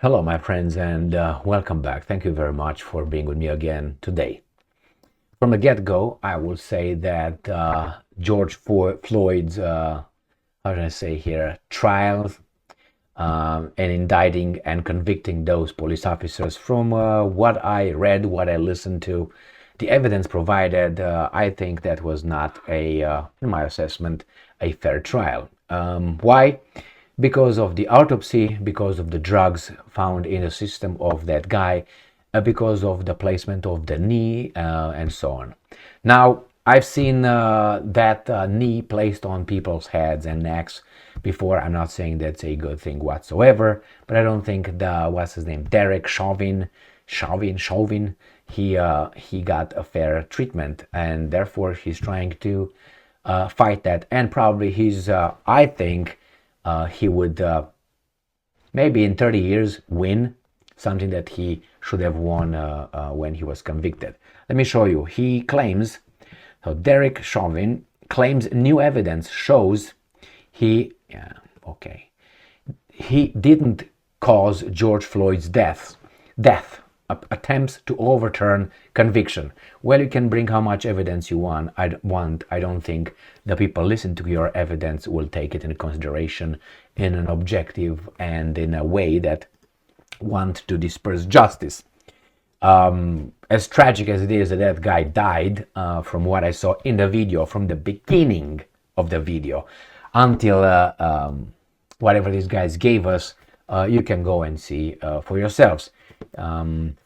Hello, my friends, and welcome back. Thank you very much for being with me again today. From the get-go, I will say that George Floyd's, how should I say here, trials and indicting and convicting those police officers, from what I read, what I listened to, the evidence provided, I think that was not in my assessment, a fair trial. Why? Because of the autopsy, because of the drugs found in the system of that guy, because of the placement of the knee, and so on. Now, I've seen that knee placed on people's heads and necks before. I'm not saying that's a good thing whatsoever, but I don't think what's his name, Derek Chauvin, he got a fair treatment, and therefore he's trying to fight that, and probably I think he would maybe in 30 years win something that he should have won when he was convicted. Let me show you. He claims, so Derek Chauvin claims new evidence shows he didn't cause George Floyd's death. Attempts to overturn conviction. Well, you can bring how much evidence you want. I don't think the people listen to your evidence will take it into consideration in an objective and in a way that want to disperse justice. As tragic as it is that that guy died, from what I saw in the video, from the beginning of the video until whatever these guys gave us, you can go and see for yourselves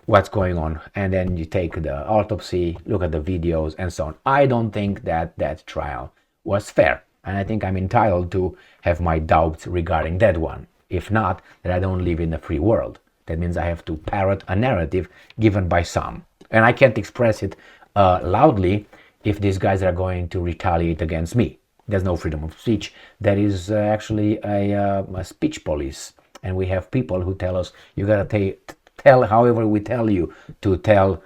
what's going on, and then you take the autopsy, look at the videos, and so on. I don't think that trial was fair, and I think I'm entitled to have my doubts regarding that one. If not, that I don't live in a free world. That means I have to parrot a narrative given by some, and I can't express it loudly if these guys are going to retaliate against me. There's no freedom of speech. That is actually a speech police, and we have people who tell us you gotta tell however we tell you to tell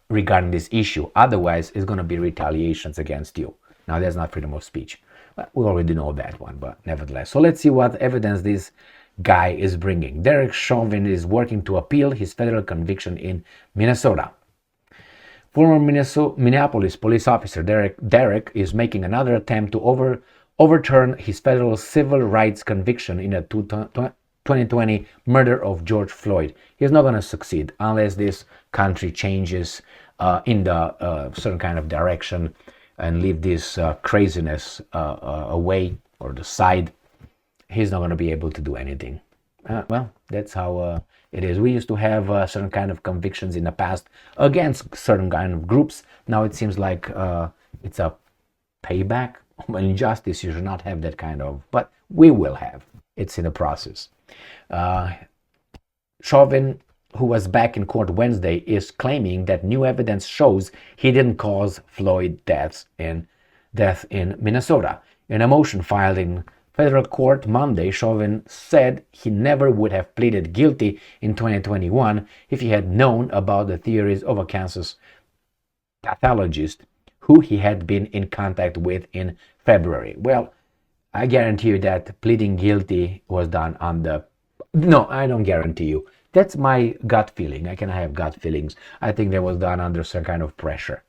regarding this issue. Otherwise, it's going to be retaliations against you. Now, that's not freedom of speech. Well, we already know that one, but nevertheless. So let's see what evidence this guy is bringing. Derek Chauvin is working to appeal his federal conviction in Minnesota. Former Minneapolis police officer Derek is making another attempt to overturn his federal civil rights conviction in a 2020 murder of George Floyd. He's not going to succeed unless this country changes in the certain kind of direction and leave this craziness away or the side. He's not going to be able to do anything. Well, that's how it is. We used to have certain kind of convictions in the past against certain kind of groups. Now it seems like it's a payback. Well, in justice, you should not have that kind of, but we will have. It's in the process. Chauvin, who was back in court Wednesday, is claiming that new evidence shows he didn't cause Floyd death in Minnesota. In a motion filed in federal court Monday, Chauvin said he never would have pleaded guilty in 2021 if he had known about the theories of a Kansas pathologist who he had been in contact with in February. Well, I guarantee you that pleading guilty was done on the... No, I don't guarantee you. That's my gut feeling. I can have gut feelings. I think that was done under some kind of pressure.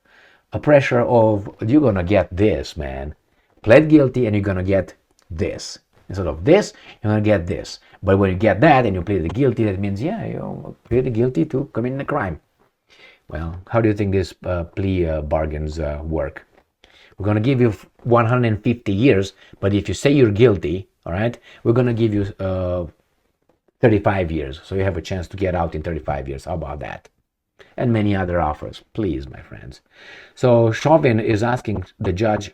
A pressure of, you're going to get this, man. Plead guilty and you're going to get this. Instead of this, you're going to get this. But when you get that and you plead guilty, that means, yeah, you plead guilty to committing a crime. Well, how do you think these plea bargains work? We're going to give you 150 years, but if you say you're guilty, all right, we're going to give you 35 years. So you have a chance to get out in 35 years. How about that? And many other offers. Please, my friends. So Chauvin is asking the judge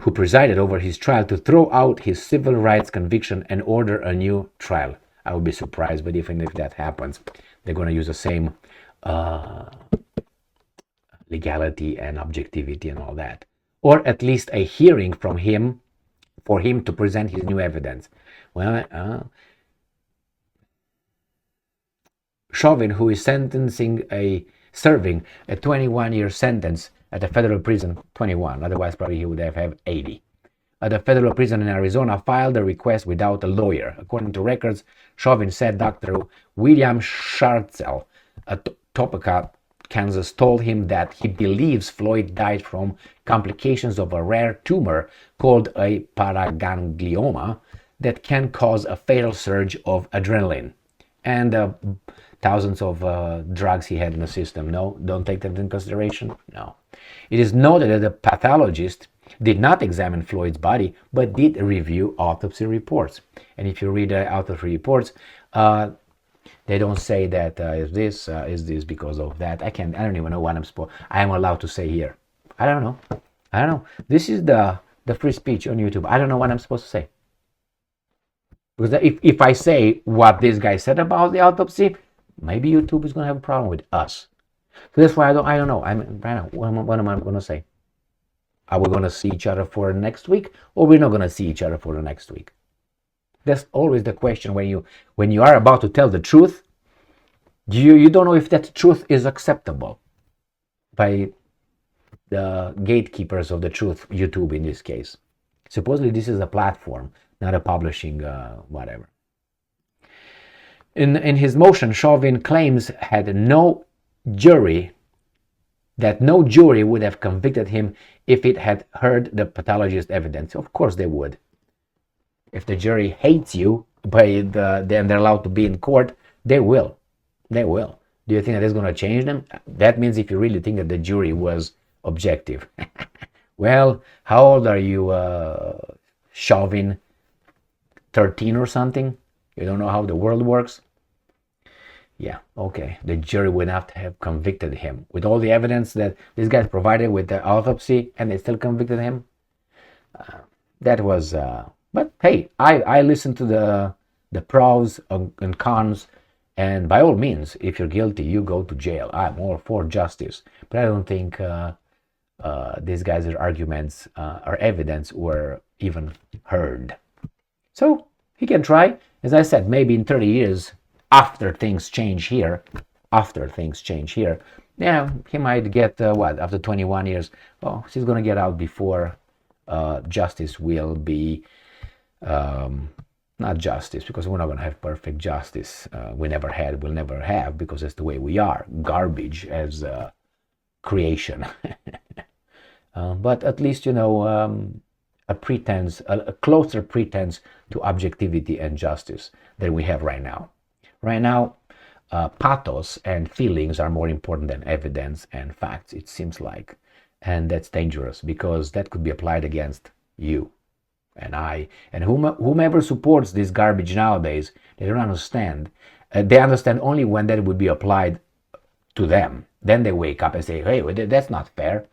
who presided over his trial to throw out his civil rights conviction and order a new trial. I would be surprised, but even if that happens, they're going to use the same legality and objectivity and all that. Or at least a hearing from him for him to present his new evidence. Well, Chauvin, who is serving a 21-year sentence at a federal prison, 21, otherwise probably he would have 80, The federal prison in Arizona filed a request without a lawyer. According to records, Chauvin said Dr. William Schartzel at Topeka, Kansas, told him that he believes Floyd died from complications of a rare tumor called a paraganglioma that can cause a fatal surge of adrenaline. And thousands of drugs he had in the system. No, don't take that into consideration. No. It is noted that the pathologist did not examine Floyd's body, but did review autopsy reports. And if you read autopsy reports, they don't say that is this because of that. I don't even know what I am allowed to say here. I don't know. This is the free speech on YouTube. I don't know what I'm supposed to say. Because if I say what this guy said about the autopsy, maybe YouTube is going to have a problem with us. So that's why I don't know. What am I going to say? Are we going to see each other for next week, or we're not going to see each other for the next week? That's always the question when you are about to tell the truth. You don't know if that truth is acceptable by the gatekeepers of the truth, YouTube in this case. Supposedly this is a platform, not a publishing whatever. In his motion, Chauvin claims that no jury would have convicted him if it had heard the pathologist evidence. Of course they would. If the jury hates you, then they're allowed to be in court, they will. They will. Do you think that is going to change them? That means if you really think that the jury was objective. Well, how old are you, Chauvin? 13 or something? You don't know how the world works? Yeah, okay. The jury would have to have convicted him. With all the evidence that this guy provided with the autopsy, and they still convicted him? That was... but hey, I listened to the pros and cons, and by all means, if you're guilty, you go to jail. I'm all for justice. But I don't think these guys' arguments or evidence were even heard. So he can try. As I said, maybe in 30 years, after things change here, yeah, he might get, after 21 years, he's going to get out before justice will be, not justice, because we're not going to have perfect justice. We never had, we'll never have, because that's the way we are. Garbage as creation. But at least, a closer pretense to objectivity and justice than we have right now. Right now, pathos and feelings are more important than evidence and facts, it seems like. And that's dangerous, because that could be applied against you and I. And whomever supports this garbage nowadays, they don't understand. They understand only when that would be applied to them. Then they wake up and say, hey, that's not fair.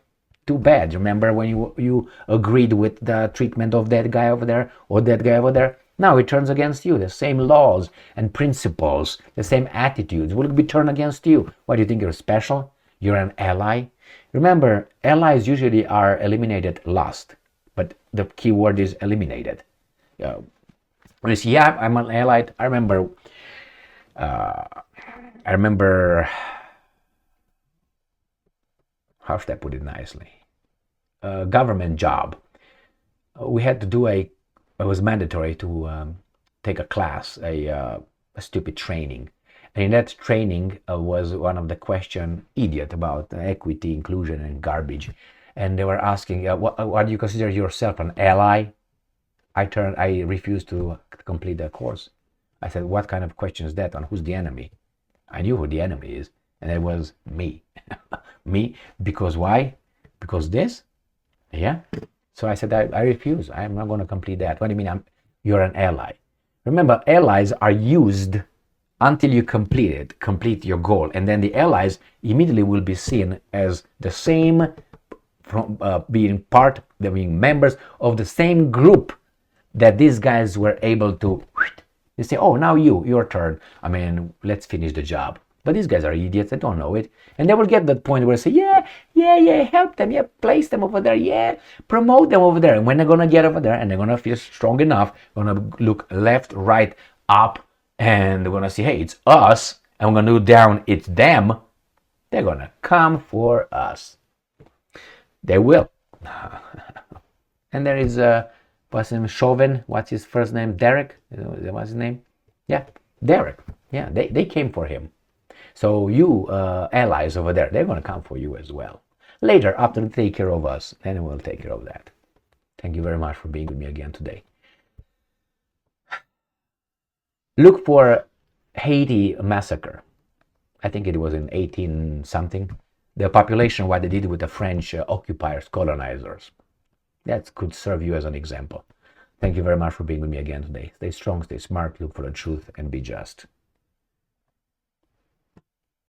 Too bad. Remember when you agreed with the treatment of that guy over there or that guy over there? Now it turns against you. The same laws and principles, the same attitudes will be turned against you. Why do you think you're special? You're an ally? Remember, allies usually are eliminated last, but the key word is eliminated. When you say, yeah, I'm an ally, I remember, how should I put it nicely? A government job. We had to do it was mandatory to take a class, a stupid training. And in that training was one of the question, idiot, about equity, inclusion, and garbage. And they were asking, what do you consider yourself, an ally? I refused to complete the course. I said, what kind of question is that? On who's the enemy? I knew who the enemy is, and it was me. Me, because why? Because this? Yeah. So I said, I refuse. I'm not going to complete that. What do you mean you're an ally? Remember, allies are used until you complete your goal. And then the allies immediately will be seen as the same, from being members of the same group that these guys were able to. They say, oh, now your turn. I mean, let's finish the job. But these guys are idiots, they don't know it. And they will get that point where they say, yeah, help them, yeah, place them over there, yeah, promote them over there. And when they're going to get over there and they're going to feel strong enough, going to look left, right, up, and they're going to say, hey, it's us, and we're going to look down, it's them, they're going to come for us. They will. And there is what's his name? Chauvin. What's his first name? Derek. What's his name? Yeah, Derek. Yeah, they came for him. So you allies over there, they're going to come for you as well. Later, after they take care of us, then we'll take care of that. Thank you very much for being with me again today. Look for Haiti massacre. I think it was in 18 something. The population, what they did with the French occupiers, colonizers. That could serve you as an example. Thank you very much for being with me again today. Stay strong, stay smart, look for the truth, and be just.